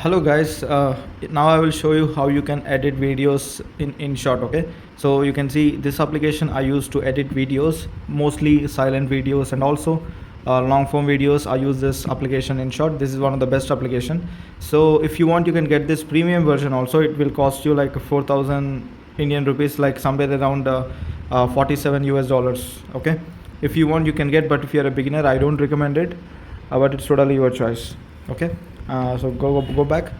Hello guys, now I will show you how you can edit videos in InShot. Okay, so you can see this application I use to edit videos, mostly silent videos and also long form videos. I use this application InShot. This is one of the best application. So if you want, you can get this premium version also. It will cost you like 4,000 Indian rupees, like somewhere around 47 US dollars. Okay, if you want you can get, but if you're a beginner I don't recommend it, but it's totally your choice. Okay, so go back,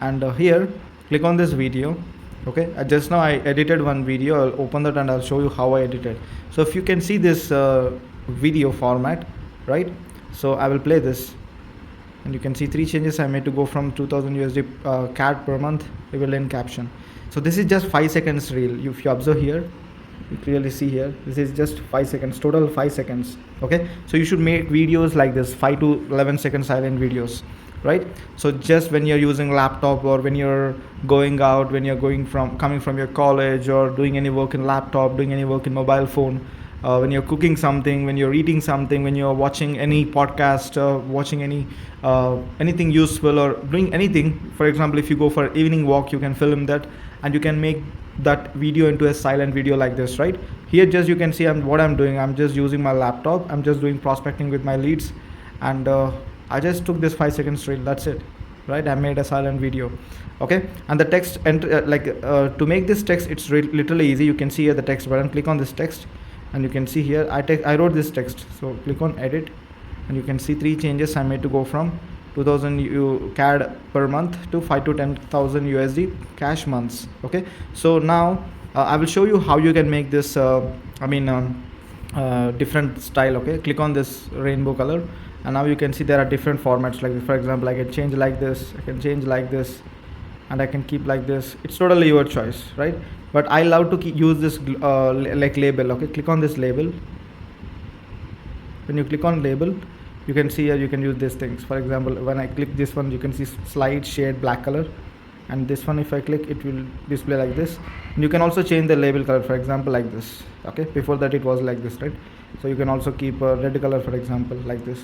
and here click on this video. Okay, just now I edited one video. I'll open that and I'll show you how I edited. So if you can see this video format, right? So I will play this, and you can see three changes I made to go from 2000 USD CAD per month. We will in caption. So this is just 5 seconds reel. If you observe here, you clearly see here, this is just 5 seconds, total 5 seconds. Okay, so you should make videos like this, 5 to 11 second silent videos, right? So just when you're using laptop, or when you're going out, when you're coming from your college, or doing any work in laptop, doing any work in mobile phone, when you're cooking something, when you're eating something, when you're watching any podcast, watching anything useful, or doing anything. For example, if you go for evening walk, you can film that, and you can make that video into a silent video like this, right? Here just you can see what I'm doing. I'm just using my laptop. I'm just doing prospecting with my leads, and I just took this 5 seconds reel. That's it, right? I made a silent video. Okay, and the text to make this text, it's literally easy. You can see here the text button. Click on this text, and you can see here I wrote this text. So click on edit, and you can see three changes I made to go from 2000 CAD per month to 5 to 10,000 USD cash months. Okay, so now I will show you how you can make this different style. Okay, click on this rainbow color, and now you can see there are different formats. Like for example, I can change like this, I can change like this, and I can keep like this. It's totally your choice, right? But I love to use this like label. Okay, click on this label. When you click on label, you can see here you can use these things. For example, when I click this one, you can see slide shade black color, and this one if I click, it will display like this. And you can also change the label color, for example like this. Okay, before that it was like this, right? So you can also keep a red color, for example like this.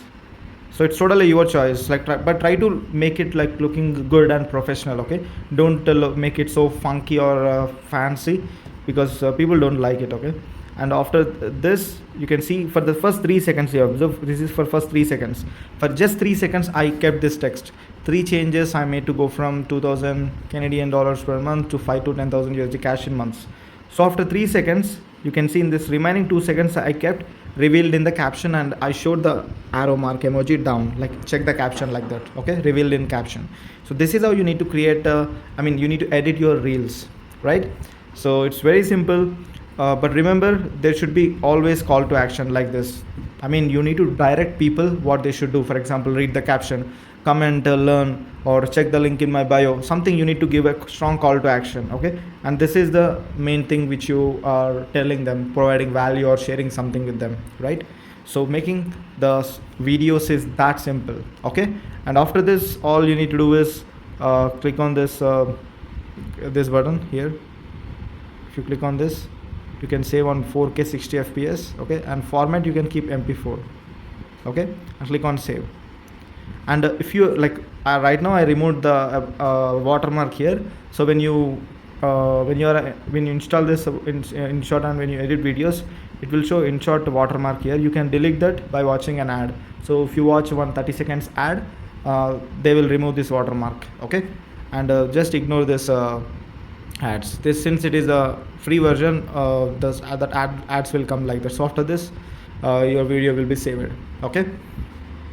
So it's totally your choice. But try to make it like looking good and professional. Okay, don't make it so funky or fancy, because people don't like it. Okay, and after this you can see for the first 3 seconds you observe, this is for first 3 seconds. For just 3 seconds I kept this text. Three changes I made to go from 2000 Canadian dollars per month to 5 to 10,000 USD cash in months. So after 3 seconds, you can see in this remaining 2 seconds I kept revealed in the caption, and I showed the arrow mark emoji down, like check the caption like that. Okay, revealed in caption. So this is how you need to create you need to edit your reels, right? So it's very simple. But remember, there should be always call to action like this. You need to direct people what they should do. For example, read the caption, comment, learn, or check the link in my bio. Something you need to give a strong call to action. Okay, and this is the main thing which you are telling them, providing value or sharing something with them, right? So making the videos is that simple. Okay, and after this, all you need to do is click on this button here. If you click on this, you can save on 4K 60 FPS. Okay, and format you can keep MP4. Okay, and click on save. And if you like, right now I removed the watermark here. So when you install this InShot, and when you edit videos, it will show InShot watermark here. You can delete that by watching an ad. So if you watch 130 seconds ad, they will remove this watermark. Okay, and just ignore this ads. This, since it is a free version, ads will come like that. So after this, your video will be saved. Okay.